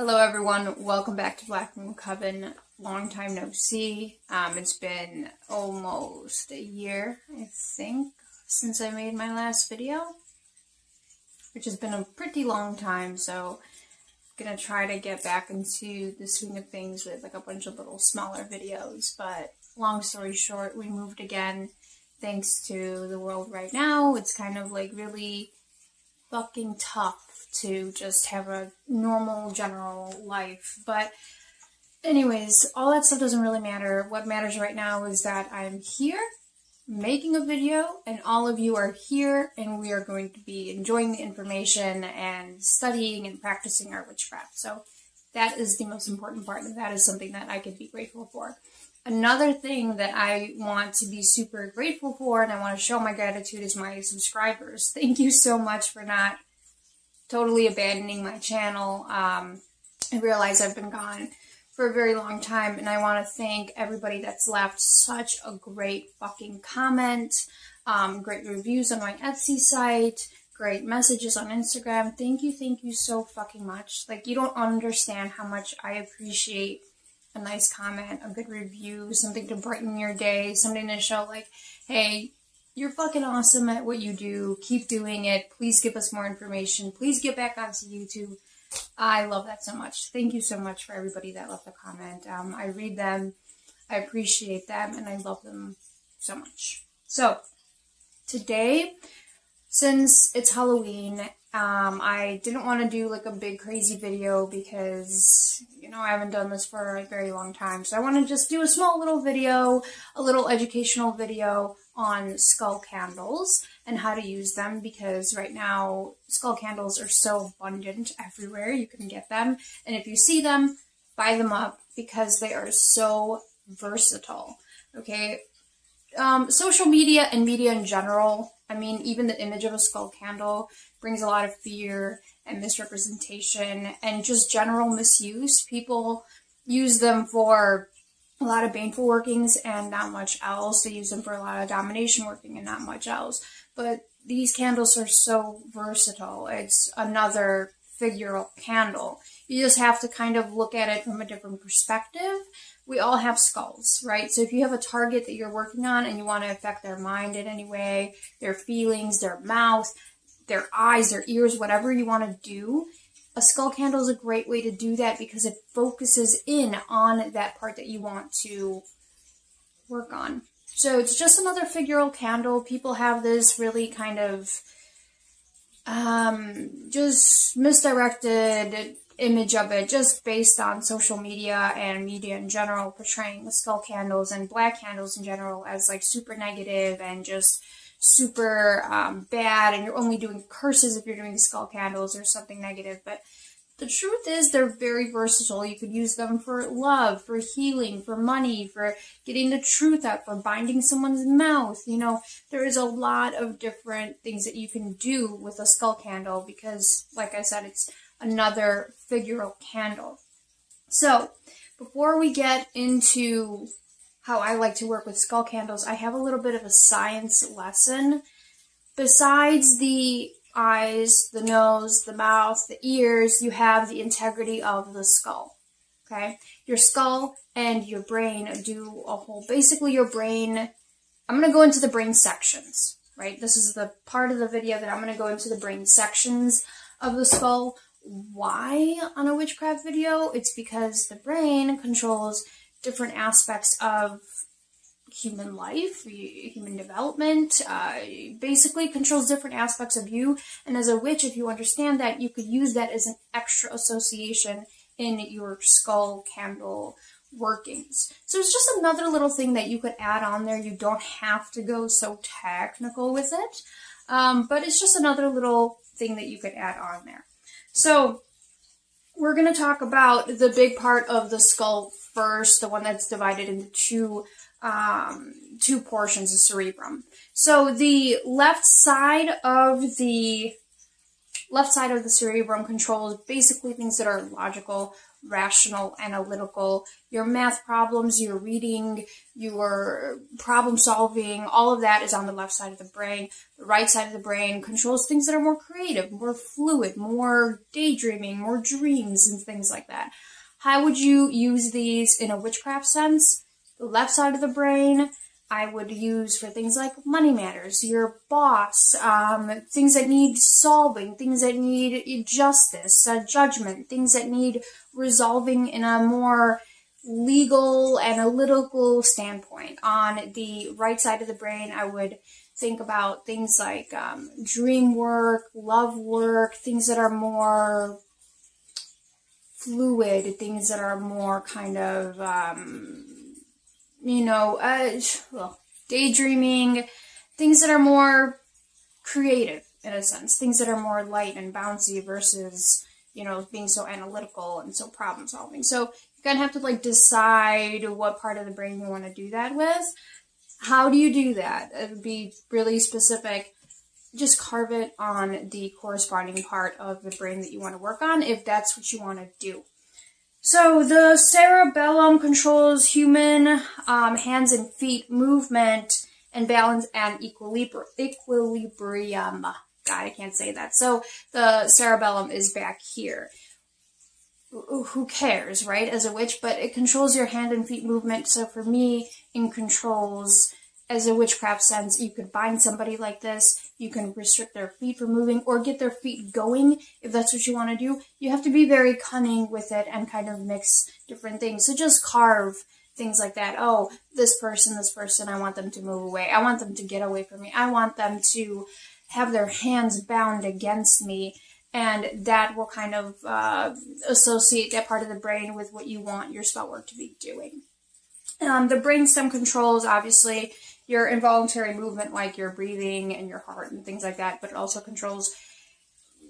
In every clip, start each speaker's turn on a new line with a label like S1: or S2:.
S1: Hello everyone, welcome back to BlackMoonCoven. Long time no see. It's been almost a year, I think, since I made my last video, which has been a pretty long time, so I'm gonna try to get back into the swing of things with like a bunch of little smaller videos. But long story short, we moved again thanks to the world right now. It's kind of like really fucking tough to just have a normal general life. But anyways, all that stuff doesn't really matter. What matters right now is that I'm here making a video and all of you are here and we are going to be enjoying the information and studying and practicing our witchcraft. So that is the most important part, and that is something that I could be grateful for. Another thing that I want to be super grateful for and I want to show my gratitude is my subscribers. Thank you so much for not totally abandoning my channel. I realize I've been gone for a very long time, and I want to thank everybody that's left such a great fucking comment, great reviews on my Etsy site, great messages on Instagram. Thank you so fucking much. Like, you don't understand how much I appreciate a nice comment, a good review, something to brighten your day, something to show like, hey, you're fucking awesome at what you do. Keep doing it. Please give us more information. Please get back onto YouTube. I love that so much. Thank you so much for everybody that left a comment. I read them. I appreciate them, and I love them so much. So today, since it's Halloween, I didn't want to do like a big crazy video because, you know, I haven't done this for a very long time. So I want to just do a small little video, a little educational video on skull candles and how to use them, because right now skull candles are so abundant everywhere. You can get them, and if you see them, buy them up because they are so versatile. Okay, social media and media in general, I mean, even the image of a skull candle brings a lot of fear and misrepresentation and just general misuse. People use them for a lot of baneful workings and not much else. They use them for a lot of domination working and not much else. But these candles are so versatile. It's another figural candle. You just have to kind of look at it from a different perspective. We all have skulls, right? So if you have a target that you're working on and you want to affect their mind in any way, their feelings, their mouth, their eyes, their ears, whatever you want to do, a skull candle is a great way to do that because it focuses in on that part that you want to work on. So it's just another figural candle. People have this really kind of just misdirected image of it just based on social media and media in general, portraying the skull candles and black candles in general as like super negative and just super bad, and you're only doing curses if you're doing skull candles or something negative. But the truth is they're very versatile. You could use them for love, for healing, for money, for getting the truth out, for binding someone's mouth. You know, there is a lot of different things that you can do with a skull candle because, like I said, it's another figural candle. So before we get into how I like to work with skull candles, I have a little bit of a science lesson. Besides the eyes, the nose, the mouth, the ears, you have the integrity of the skull. Okay? Your skull and your brain do a whole, basically your brain, I'm going to go into the brain sections, right? This is the part of the video that I'm going to go into the brain sections of the skull. Why on a witchcraft video? It's because the brain controls different aspects of human life, human development, basically controls different aspects of you. And as a witch, if you understand that, you could use that as an extra association in your skull candle workings. So it's just another little thing that you could add on there. You don't have to go so technical with it, but it's just another little thing that you could add on there. So we're going to talk about the big part of the skull first, the one that's divided into two portions, the cerebrum. So the left side of the cerebrum controls basically things that are logical, rational, analytical. Your math problems, your reading, your problem solving, all of that is on the left side of the brain. The right side of the brain controls things that are more creative, more fluid, more daydreaming, more dreams and things like that. How would you use these in a witchcraft sense? The left side of the brain I would use for things like money matters, your boss, things that need solving, things that need justice, judgment, things that need resolving in a more legal, analytical standpoint. On the right side of the brain, I would think about things like dream work, love work, things that are more fluid, things that are more kind of daydreaming, things that are more creative in a sense, things that are more light and bouncy versus, being so analytical and so problem solving. So you kind of have to decide what part of the brain you want to do that with. How do you do that? It would be really specific. Just carve it on the corresponding part of the brain that you want to work on if that's what you want to do. So the cerebellum controls human hands and feet movement and balance and equilibrium. God, I can't say that. So the cerebellum is back here. Who cares, right, as a witch? But it controls your hand and feet movement. So for me, it controls, as a witchcraft sense, you could bind somebody like this. You can restrict their feet from moving or get their feet going if that's what you want to do. You have to be very cunning with it and kind of mix different things. So just carve things like that. Oh, this person, I want them to move away. I want them to get away from me. I want them to have their hands bound against me. And that will kind of associate that part of the brain with what you want your spell work to be doing. The brainstem controls, obviously, your involuntary movement, like your breathing and your heart and things like that, but it also controls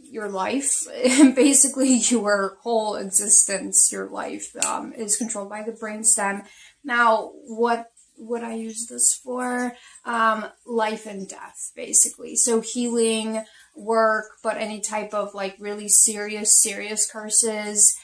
S1: your life. Basically, your whole existence, your life, is controlled by the brainstem. Now, what would I use this for? Life and death, basically. So healing, work, but any type of really serious curses.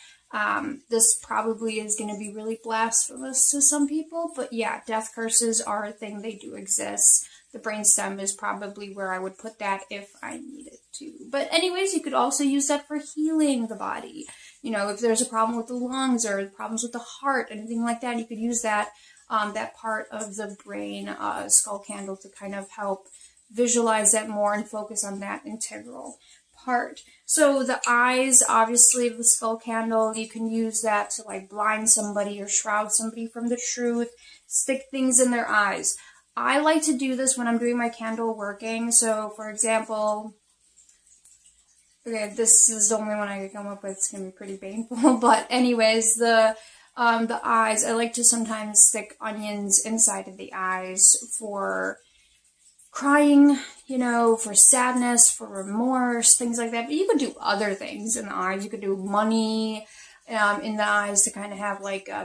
S1: This probably is going to be really blasphemous to some people, but yeah, death curses are a thing. They do exist. The brainstem is probably where I would put that if I needed to. But anyways, you could also use that for healing the body. If there's a problem with the lungs or problems with the heart, anything like that, you could use that part of the brain skull candle to kind of help visualize that more and focus on that integral part. So the eyes, obviously, of the skull candle, you can use that to blind somebody or shroud somebody from the truth, stick things in their eyes. I like to do this when I'm doing my candle working. So, for example, okay, this is the only one I could come up with. It's going to be pretty painful. But anyways, the eyes, I like to sometimes stick onions inside of the eyes for crying, for sadness, for remorse, things like that. But you could do other things in the eyes. You could do money in the eyes to kind of have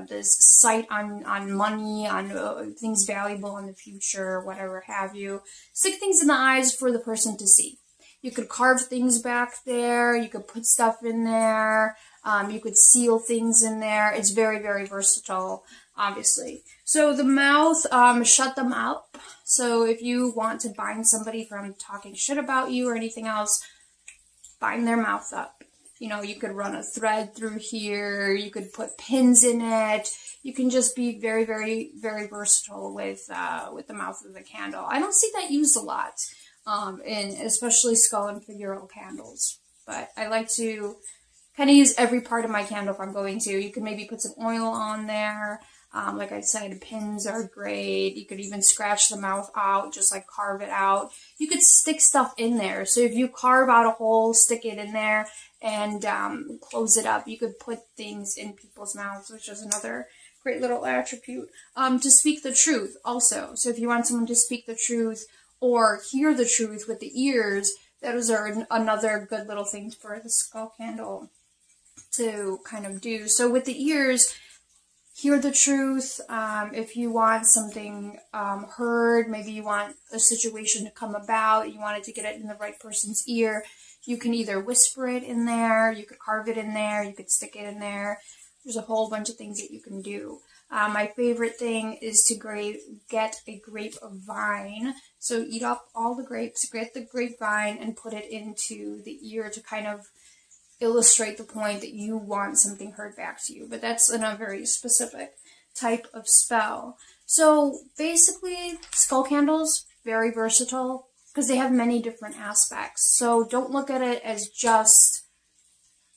S1: this sight on money, on things valuable in the future, whatever have you. Stick things in the eyes for the person to see. You could carve things back there. You could put stuff in there. You could seal things in there. It's very, very versatile, obviously. So the mouth, shut them up. So if you want to bind somebody from talking shit about you or anything else, bind their mouth up. You could run a thread through here. You could put pins in it. You can just be very, very, very versatile with the mouth of the candle. I don't see that used a lot, in especially skull and figural candles. But I like to kind of use every part of my candle if I'm going to. You could maybe put some oil on there. Like I said, pins are great. You could even scratch the mouth out, just carve it out. You could stick stuff in there. So if you carve out a hole, stick it in there, and close it up. You could put things in people's mouths, which is another great little attribute. To speak the truth also. So if you want someone to speak the truth or hear the truth with the ears, those are another good little thing for the skull candle to kind of do. So with the ears, hear the truth. If you want something heard, maybe you want a situation to come about, you wanted to get it in the right person's ear, you can either whisper it in there, you could carve it in there, you could stick it in there. There's a whole bunch of things that you can do. My favorite thing is to get a grapevine. So eat up all the grapes, get the grapevine and put it into the ear to kind of illustrate the point that you want something heard back to you. But that's in a very specific type of spell. So basically, skull candles, very versatile because they have many different aspects. So don't look at it as just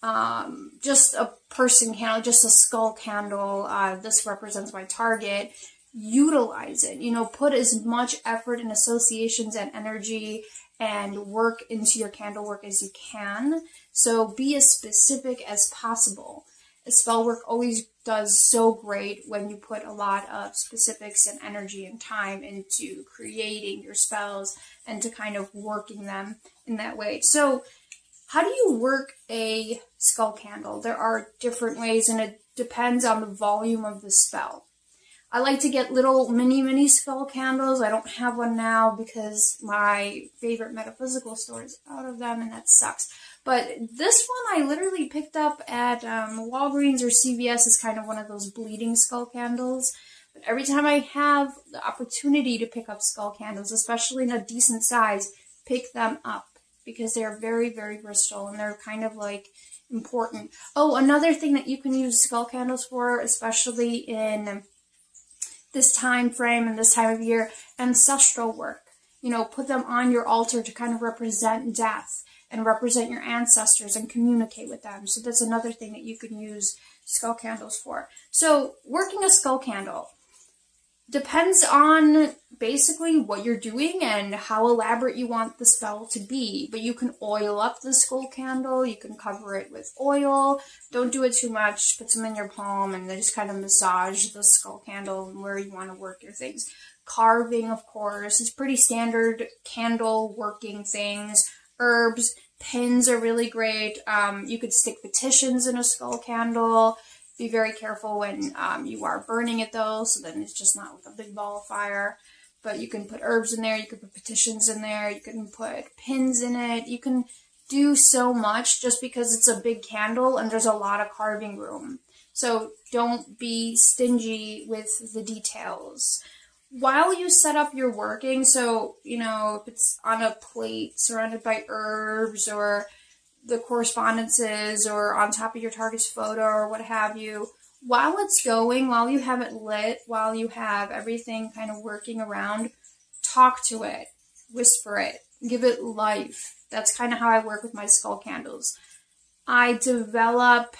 S1: a person candle, just a skull candle. This represents my target. Utilize it, put as much effort and associations and energy and work into your candle work as you can. So be as specific as possible. Spell work always does so great when you put a lot of specifics and energy and time into creating your spells and to kind of working them in that way. So how do you work a skull candle? There are different ways, and it depends on the volume of the spell. I like to get little mini skull candles. I don't have one now because my favorite metaphysical store is out of them, and that sucks. But this one I literally picked up at Walgreens or CVS. Is kind of one of those bleeding skull candles. But every time I have the opportunity to pick up skull candles, especially in a decent size, pick them up because they're very, very versatile and they're kind of like important. Oh, another thing that you can use skull candles for, especially in this time frame and this time of year, ancestral work. Put them on your altar to kind of represent death and represent your ancestors and communicate with them. So that's another thing that you can use skull candles for. So working a skull candle depends on basically what you're doing and how elaborate you want the spell to be. But you can oil up the skull candle. You can cover it with oil. Don't do it too much. Put some in your palm and then just kind of massage the skull candle where you want to work your things. Carving, of course, is pretty standard candle working things. Herbs, pins are really great. You could stick petitions in a skull candle. Be very careful when you are burning it though, so then it's just not like a big ball of fire. But you can put herbs in there, you can put petitions in there, you can put pins in it. You can do so much just because it's a big candle and there's a lot of carving room. So don't be stingy with the details. While you set up your working, so, if it's on a plate surrounded by herbs or the correspondences or on top of your target's photo or what have you, while it's going, while you have it lit, while you have everything kind of working around, talk to it, whisper it, give it life. That's kind of how I work with my skull candles. I develop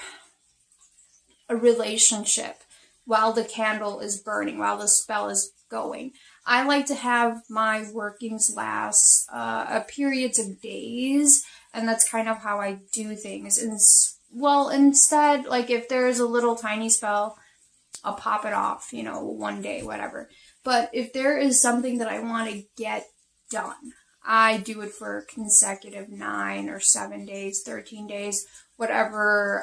S1: a relationship while the candle is burning, while the spell is going. I like to have my workings last a periods of days, and that's kind of how I do things. Instead, like if there's a little tiny spell, I'll pop it off, one day, whatever. But if there is something that I want to get done, I do it for consecutive 9 or 7 days, 13 days, whatever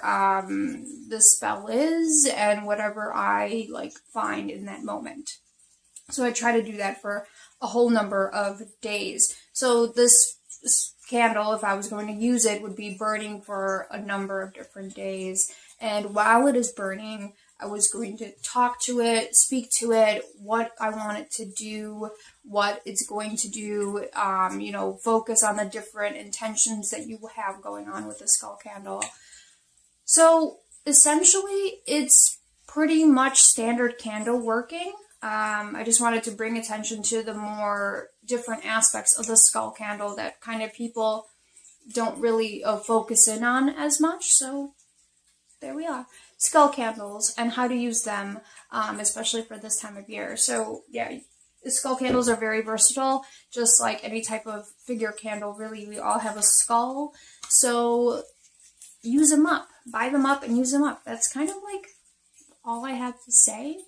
S1: the spell is and whatever I find in that moment. So I try to do that for a whole number of days. So this candle, if I was going to use it, would be burning for a number of different days. And while it is burning, I was going to talk to it, speak to it, what I want it to do, what it's going to do, focus on the different intentions that you have going on with the skull candle. So essentially, it's pretty much standard candle working. I just wanted to bring attention to the more different aspects of the skull candle that kind of people don't really focus in on as much. So there we are. Skull candles and how to use them, especially for this time of year. So yeah, the skull candles are very versatile, just like any type of figure candle. Really, we all have a skull. So use them up. Buy them up and use them up. That's kind of like all I have to say.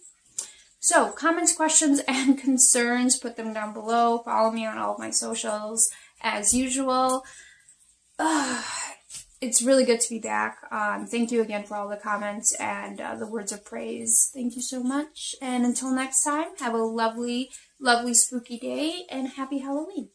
S1: So, comments, questions, and concerns, put them down below. Follow me on all of my socials as usual. It's really good to be back. Thank you again for all the comments and the words of praise. Thank you so much. And until next time, have a lovely, lovely spooky day and happy Halloween.